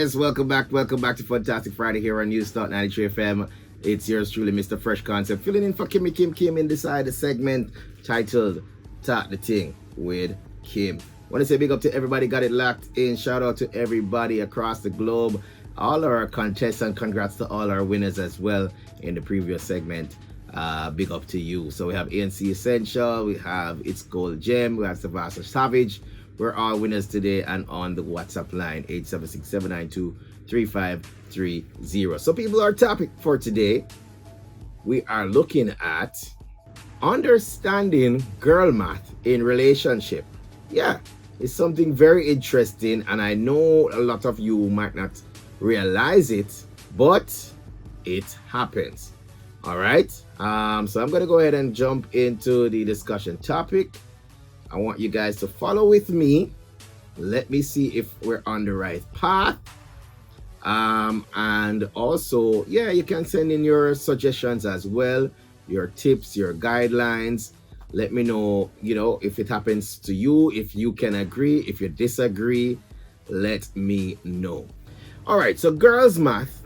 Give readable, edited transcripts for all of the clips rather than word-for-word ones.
Yes, welcome back to Fantastic Friday here on News Start 93 FM. It's yours truly, Mr. Fresh Concept, filling in for Kimmie Kim in the segment titled Talk the Ting with Kim. Want to say big up to everybody got it locked in. Shout out to everybody across the globe, all our contestants. Congrats to all our winners as well in the previous segment. Big up to you. So we have ANC Essential, we have It's Gold Gem, we have Savasa Savage. We're all winners today and on the WhatsApp line 876-792-3530. So people, our topic for today, we are looking at understanding girl math in relationship. Yeah, it's something very interesting, and I know a lot of you might not realize it, but it happens. All right. So I'm going to go ahead and jump into the discussion topic. I want you guys to follow with me. Let me see if we're on the right path. And also, yeah, you can send in your suggestions as well, your tips, your guidelines. Let me know, if it happens to you, if you can agree, if you disagree, let me know. All right, so girls math.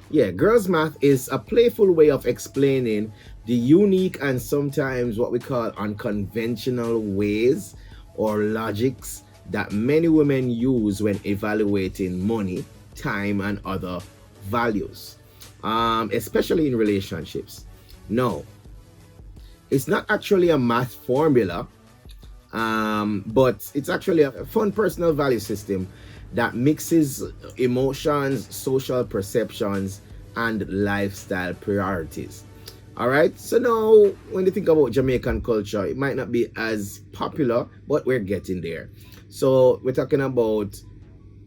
Yeah, girls math is a playful way of explaining the unique and sometimes what we call unconventional ways or logics that many women use when evaluating money, time, and other values, especially in relationships. No, it's not actually a math formula, but it's actually a fun personal value system that mixes emotions, social perceptions, and lifestyle priorities. All right, so now when you think about Jamaican culture, it might not be as popular, but we're getting there. So we're talking about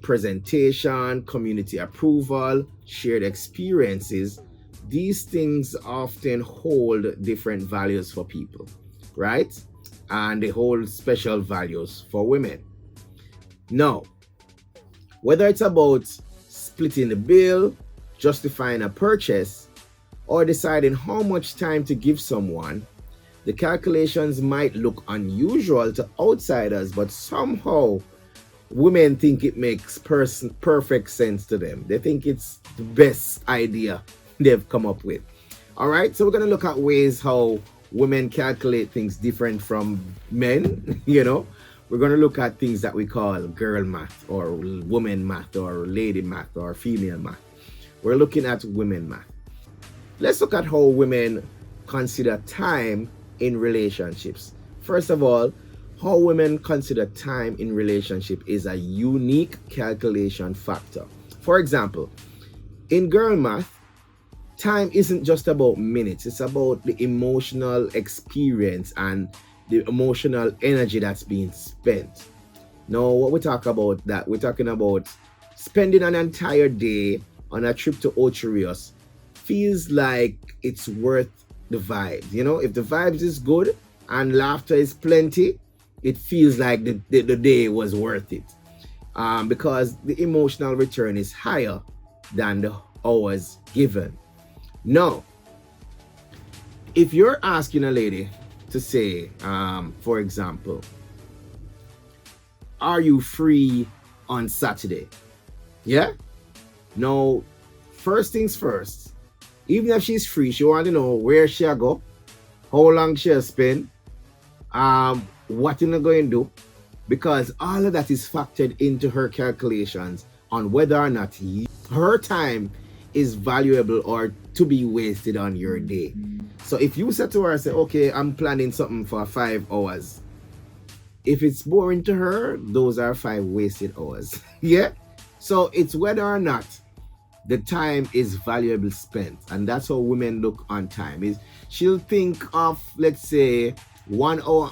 presentation, community approval, shared experiences. These things often hold different values for people, right? And they hold special values for women. Now, whether it's about splitting the bill, justifying a purchase, or deciding how much time to give someone, the calculations might look unusual to outsiders, but somehow women think it makes perfect sense to them. They think it's the best idea they've come up with. All right, so we're going to look at ways how women calculate things different from men. We're going to look at things that we call girl math or woman math or lady math or female math. We're looking at women math. Let's look at how women consider time in relationships. First of all, how women consider time in relationship is a unique calculation factor. For example, in girl math, time isn't just about minutes. It's about the emotional experience and the emotional energy that's being spent. Now, what we talk about that, we're talking about spending an entire day on a trip to Ocherios feels like it's worth the vibe. If the vibes is good and laughter is plenty, it feels like the day was worth it, because the emotional return is higher than the hours given. Now, if you're asking a lady to say, for example, are you free on Saturday? Yeah? Now, first things first, even if she's free, she wants to know where she'll go, how long she'll spend, what you're going to do, because all of that is factored into her calculations on whether or not her time is valuable or to be wasted on your day. So if you said to her, say, okay, I'm planning something for 5 hours. If it's boring to her, those are 5 wasted hours. Yeah? So it's whether or not the time is valuable spent, and that's how women look on time. Is she'll think of, let's say, 1 hour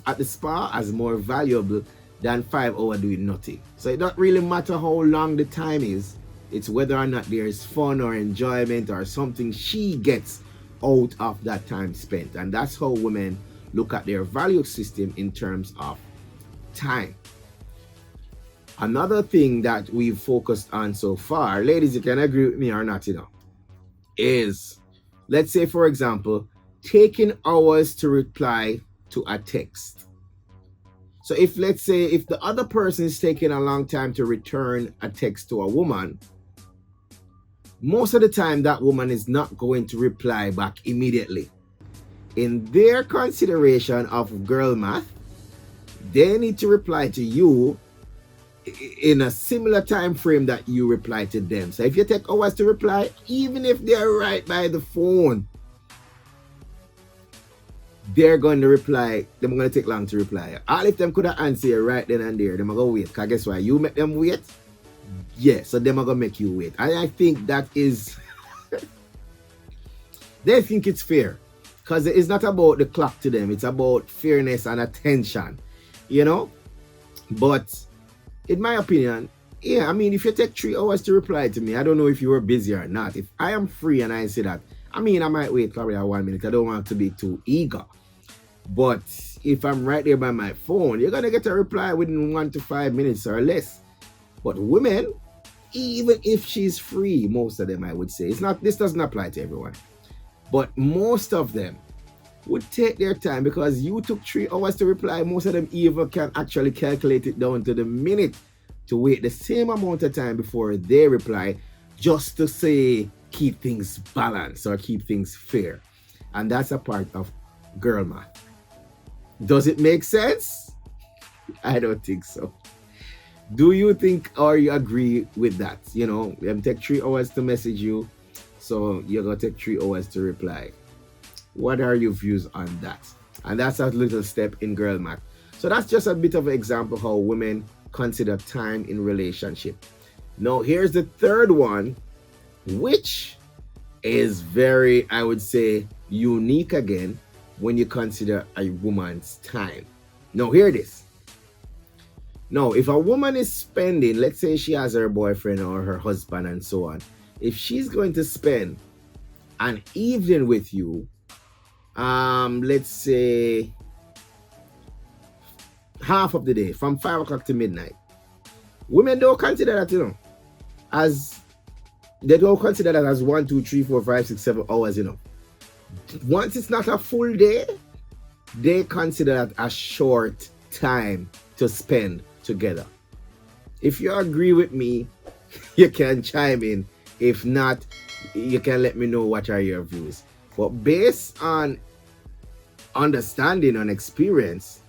at the spa as more valuable than 5 hours doing nothing. So it don't really matter how long the time is. It's whether or not there is fun or enjoyment or something she gets out of that time spent, and that's how women look at their value system in terms of time. Another thing that we've focused on so far, ladies, you can agree with me or not, is, let's say, for example, taking hours to reply to a text. So if, let's say, if the other person is taking a long time to return a text to a woman, most of the time that woman is not going to reply back immediately. In their consideration of girl math, they need to reply to you in a similar time frame that you reply to them. So if you take hours to reply, even if they're right by the phone, they're going to reply. They're going to take long to reply. All if them could have answered you right then and there, they're going to wait. Because guess what? You make them wait. Yeah, so they're going to make you wait. And I think that is... they think it's fair. Because it's not about the clock to them. It's about fairness and attention. You know? But in my opinion, yeah, I mean, if you take 3 hours to reply to me, I don't know if you were busy or not. If I am free and I say that, I mean, I might wait probably 1 minute. I don't want to be too eager. But if I'm right there by my phone, you're going to get a reply within 1 to 5 minutes or less. But women, even if she's free, most of them, I would say, this doesn't apply to everyone. But most of them would take their time, because you took 3 hours to reply. Most of them even can actually calculate it down to the minute to wait the same amount of time before they reply, just to say keep things balanced or keep things fair. And that's a part of girl math. Does it make sense? I don't think so. Do you think or you agree with that? You know, them take 3 hours to message you, so you're going to take 3 hours to reply. What are your views on that? And that's a little step in girl math. So that's just a bit of an example how women consider time in relationship. Now, here's the third one, which is very, I would say, unique again when you consider a woman's time. Now, hear this. Now, if a woman is spending, let's say she has her boyfriend or her husband and so on, if she's going to spend an evening with you, let's say half of the day, from 5 o'clock to midnight, women don't consider that, you know, as, they don't consider that as 1, 2, 3, 4, 5, 6, 7 hours, you know. Once it's not a full day, they consider that a short time to spend together. If you agree with me, you can chime in. If not, you can let me know what are your views. But based on understanding and experience,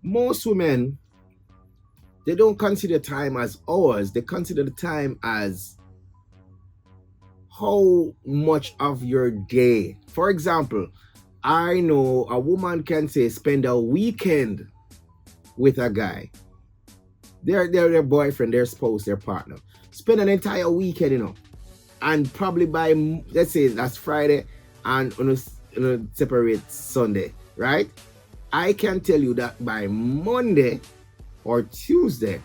most women, they don't consider time as hours. They consider the time as how much of your day. For example, I know a woman can say spend a weekend with a guy. Their boyfriend, their spouse, their partner. Spend an entire weekend, you know. And probably by, let's say that's Friday and on a separate Sunday, right? I can tell you that by Monday or Tuesday,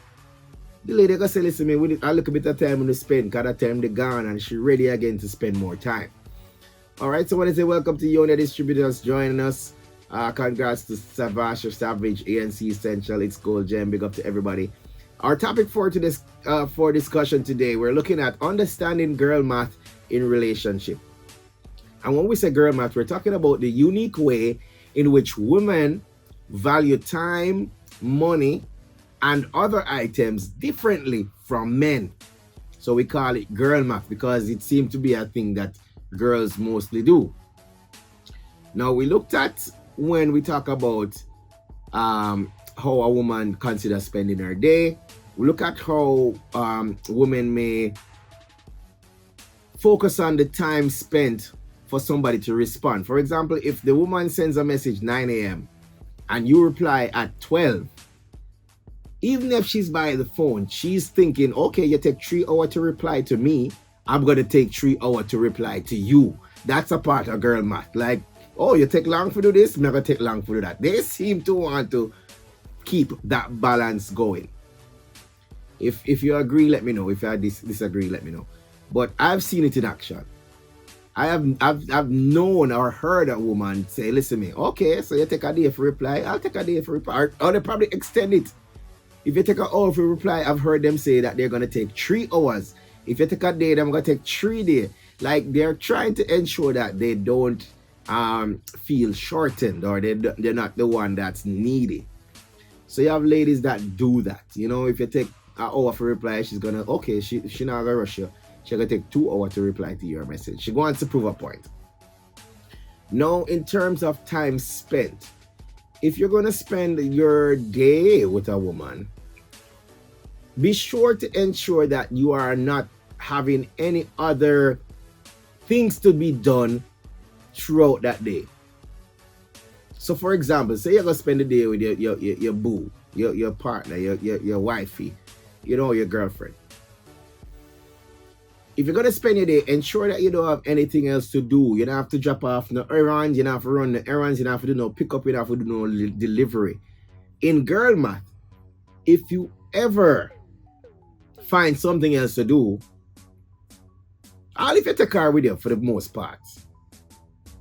the lady gonna say, listen, me, with a little bit of time to spend, because that time they gone and she ready again to spend more time. All right, so I want to say welcome to Yona Distributors joining us. Congrats to Savage, ANC Essential, It's Gold Gem. Big up to everybody. Our topic for discussion today, we're looking at understanding girl math in relationship. And when we say girl math, we're talking about the unique way in which women value time, money, and other items differently from men. So we call it girl math because it seems to be a thing that girls mostly do. Now, we looked at when we talk about how a woman considers spending her day. We look at how women may focus on the time spent for somebody to respond. For example, if the woman sends a message 9 a.m. and you reply at 12, even if she's by the phone, she's thinking, okay, you take 3 hours to reply to me, I'm going to take 3 hours to reply to you. That's a part of girl math. Like, oh, you take long to do this, I'm going to take long to do that. They seem to want to keep that balance going. If you agree, let me know. If I disagree, let me know. But I've seen it in action. I've known or heard a woman say, listen me, okay, so you take a day for reply, I'll take a day for reply. Or they probably extend it. If you take an hour for reply, I've heard them say that they're going to take 3 hours. If you take a day, I'm going to take 3 days. Like, they're trying to ensure that they don't feel shortened, or they're not the one that's needy. So you have ladies that do that. You know, if you take an hour for reply, she's gonna, okay, she not gonna rush you. She's gonna take 2 hours to reply to your message. She wants to prove a point. Now, in terms of time spent, if you're gonna spend your day with a woman, be sure to ensure that you are not having any other things to be done throughout that day. So for example, say you're gonna spend the day with your boo, your partner, your wifey, your girlfriend. If you're gonna spend your day, ensure that you don't have anything else to do. You don't have to drop off no errands, you don't have to run the errands, you don't have to do no pickup, you don't have to do no delivery. In girl math, if you ever find something else to do, I'll leave you take her with you for the most part.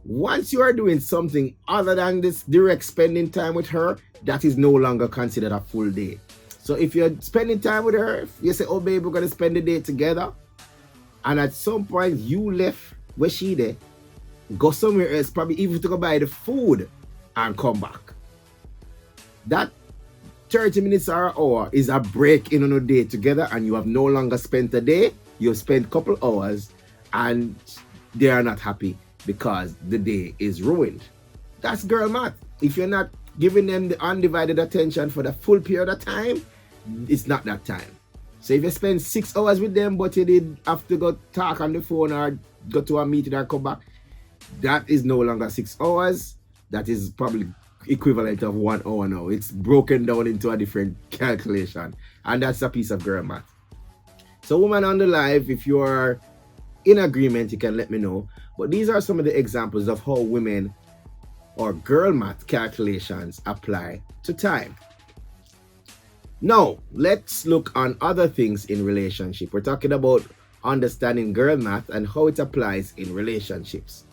Once you are doing something other than this direct spending time with her, that is no longer considered a full day. So if you're spending time with her, if you say, oh babe, we're gonna spend the day together, and at some point you left where she there, go somewhere else, probably even to go buy the food and come back. That 30 minutes or an hour is a break in on a day together, and you have no longer spent a day, you've spent a couple hours, and they are not happy because the day is ruined. That's girl math. If you're not giving them the undivided attention for the full period of time, it's not that time. So if you spend 6 hours with them, but you did have to go talk on the phone or go to a meeting or come back, that is no longer 6 hours. That is probably equivalent of 1 hour now. It's broken down into a different calculation, and that's a piece of girl math. So woman on the live, if you are in agreement, you can let me know. But these are some of the examples of how women or girl math calculations apply to time. Now, let's look on other things in relationship. We're talking about understanding girl math and how it applies in relationships.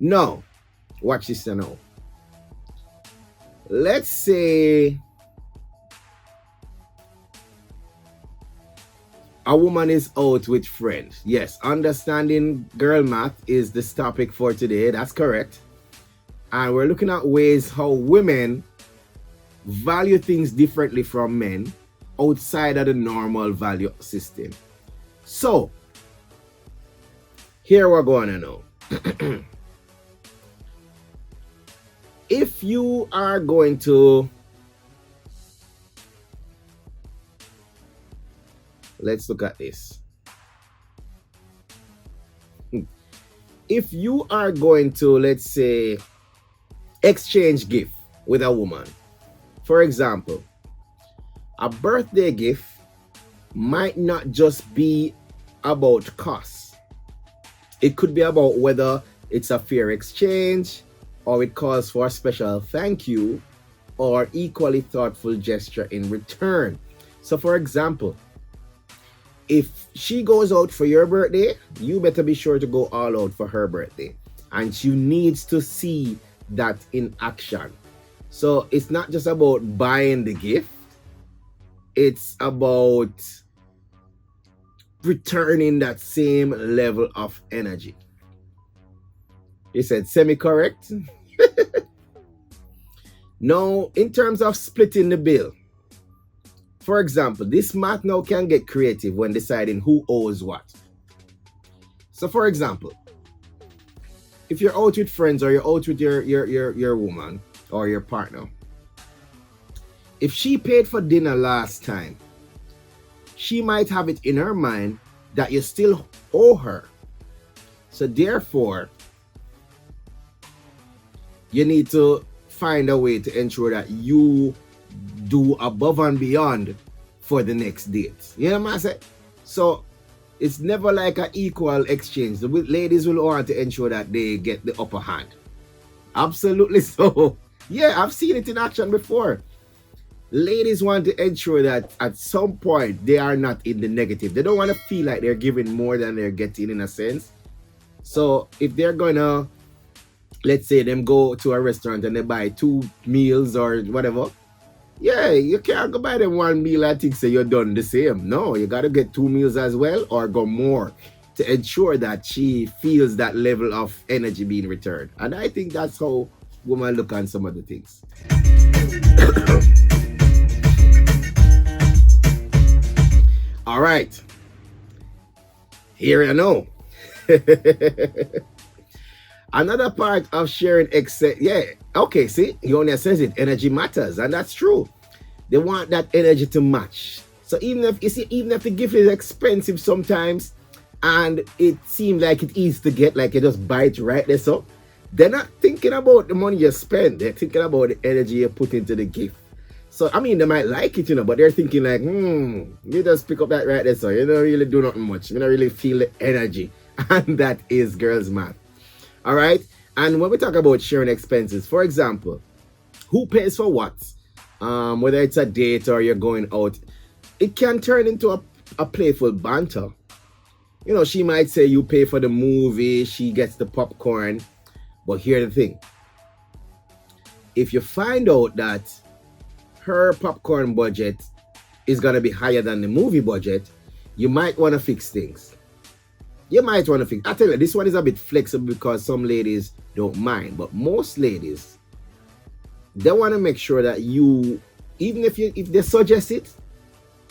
Now, watch this now. Let's say a woman is out with friends. Yes, understanding girl math is this topic for today. That's correct. And we're looking at ways how women value things differently from men outside of the normal value system. So, here we're going to know. If you are going to, let's look at this. If you are going to, let's say, exchange gift with a woman, for example, a birthday gift might not just be about cost. It could be about whether it's a fair exchange, or it calls for a special thank you, or equally thoughtful gesture in return. So for example, if she goes out for your birthday, you better be sure to go all out for her birthday. And she needs to see that in action. So it's not just about buying the gift, it's about returning that same level of energy. You said semi-correct? Now, in terms of splitting the bill, for example, this math now can get creative when deciding who owes what. So for example, if you're out with friends or you're out with your woman or your partner, if she paid for dinner last time, she might have it in her mind that you still owe her. So therefore, you need to find a way to ensure that you do above and beyond for the next date. You know what I'm saying? So it's never like an equal exchange. The ladies will want to ensure that they get the upper hand. Absolutely so. Yeah, I've seen it in action before. Ladies want to ensure that at some point they are not in the negative. They don't want to feel like they're giving more than they're getting, in a sense. So if they're gonna, let's say them go to a restaurant and they buy 2 meals or whatever, yeah, you can't go buy them 1 meal and think say you're done the same. No, you gotta get 2 meals as well or go more. to ensure that she feels that level of energy being returned. And I think that's how women look on some of the things. All right. Here I know. Another part of sharing okay, see, Yonia says it, energy matters, and that's true. They want that energy to match. So even if the gift is expensive sometimes, and it seems like it's easy to get, like you just buy it right there, so they're not thinking about the money you spend. They're thinking about the energy you put into the gift. So I mean, they might like it, but they're thinking like, you just pick up that right there, so you don't really do nothing much. You don't really feel the energy, and that is girls' math. All right. And when we talk about sharing expenses, for example, who pays for what? Whether it's a date or you're going out, it can turn into a playful banter. She might say you pay for the movie, she gets the popcorn. But here's the thing. If you find out that her popcorn budget is going to be higher than the movie budget, you might want to fix things. I tell you, this one is a bit flexible because some ladies don't mind. But most ladies, they want to make sure that you, even if they suggest it,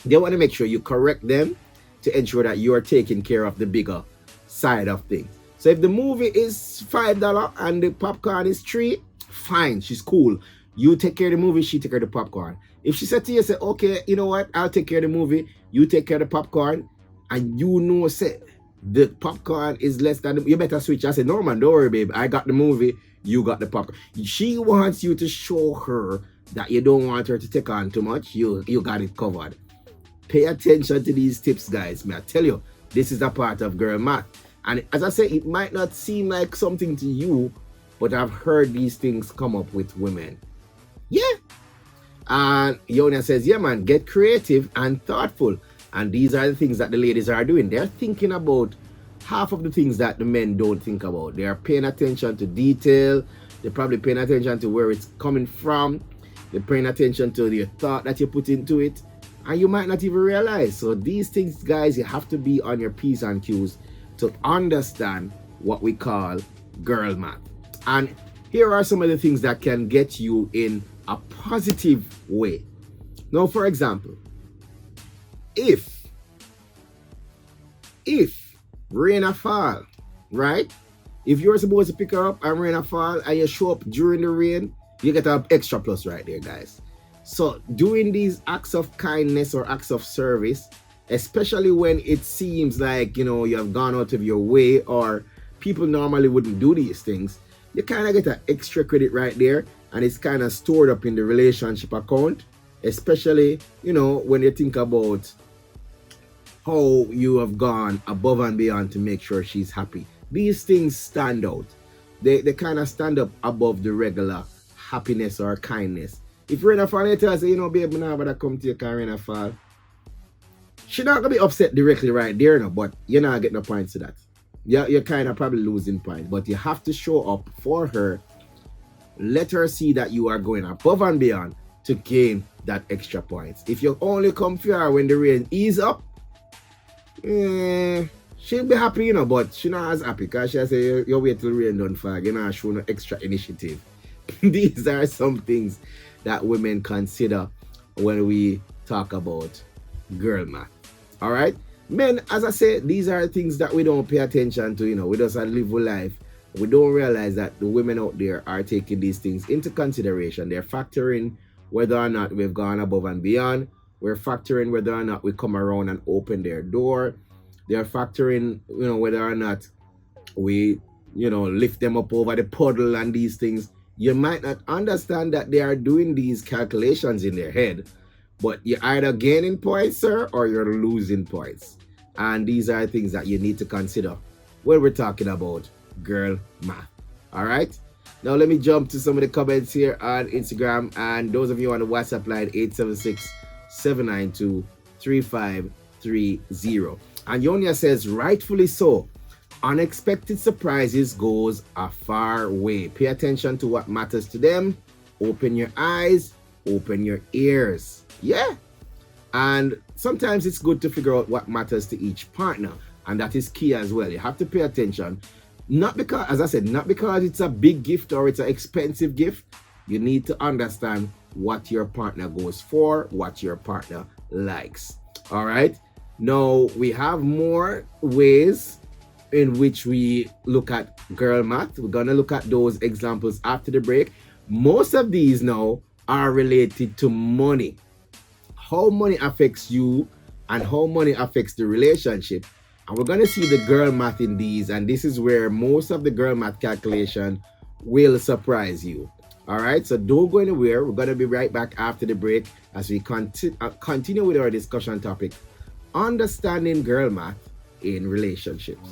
they want to make sure you correct them to ensure that you are taking care of the bigger side of things. So if the movie is $5 and the popcorn is $3, fine, she's cool. You take care of the movie, she take care of the popcorn. If she said to you, say, okay, you know what, I'll take care of the movie, you take care of the popcorn, and say the popcorn is less than you better switch. I said, no man, don't worry, babe, I got the movie, you got the popcorn. She wants you to show her that you don't want her to take on too much. You got it covered. Pay attention to these tips, guys. May I tell you, this is a part of girl math. And as I say, it might not seem like something to you, but I've heard these things come up with women. Yeah. And Yona says, yeah, man, get creative and thoughtful. And these are the things that the ladies are doing. They're thinking about half of the things that the men don't think about. They are paying attention to detail. They're probably paying attention to where it's coming from. They're paying attention to the thought that you put into it. And you might not even realize. So these things, guys, you have to be on your P's and Q's to understand what we call girl math. And here are some of the things that can get you in a positive way. Now, for example, if rain a fall, right? If you're supposed to pick her up and rain a fall and you show up during the rain, you get an extra plus right there, guys. So doing these acts of kindness or acts of service, especially when it seems like, you have gone out of your way or people normally wouldn't do these things, you kind of get an extra credit right there, and it's kind of stored up in the relationship account, especially, when you think about how you have gone above and beyond to make sure she's happy. These things stand out. They kind of stand up above the regular happiness or kindness. If rain a fall, you tell her, say, babe, now but I come to you can rain a fall. She's not gonna be upset directly right there, but you're not getting no points to that. You're kind of probably losing points, but you have to show up for her. Let her see that you are going above and beyond to gain that extra points. If you only come for her when the rain ease up, she'll be happy, but she's not as happy because she'll say, you wait till the rain don't fall, you're not showing no extra initiative. These are some things that women consider when we talk about girl math. All right, men, as I said, these are things that we don't pay attention to. We just live with life. We don't realize that the women out there are taking these things into consideration. They're factoring whether or not we've gone above and beyond. We're factoring whether or not we come around and open their door. They're factoring, whether or not we, lift them up over the puddle and these things. You might not understand that they are doing these calculations in their head, but you're either gaining points, sir, or you're losing points. And these are things that you need to consider when we're talking about girl math. All right? Now let me jump to some of the comments here on Instagram. And those of you on the WhatsApp line, 876-792-3530. And Yonia says, rightfully so. Unexpected surprises goes a far way. Pay attention to what matters to them. Open your eyes, open your ears. Yeah. And sometimes it's good to figure out what matters to each partner. And that is key as well. You have to pay attention. Not because, as I said, not because it's a big gift or it's an expensive gift. You need to understand what your partner goes for, what your partner likes. All right. Now we have more ways in which we look at girl math. We're gonna look at those examples after the break. Most of these now are related to money. How money affects you and how money affects the relationship. And we're gonna see the girl math in these, and this is where most of the girl math calculation will surprise you. All right, so don't go anywhere. We're gonna be right back after the break as we continue with our discussion topic, understanding girl math in relationships.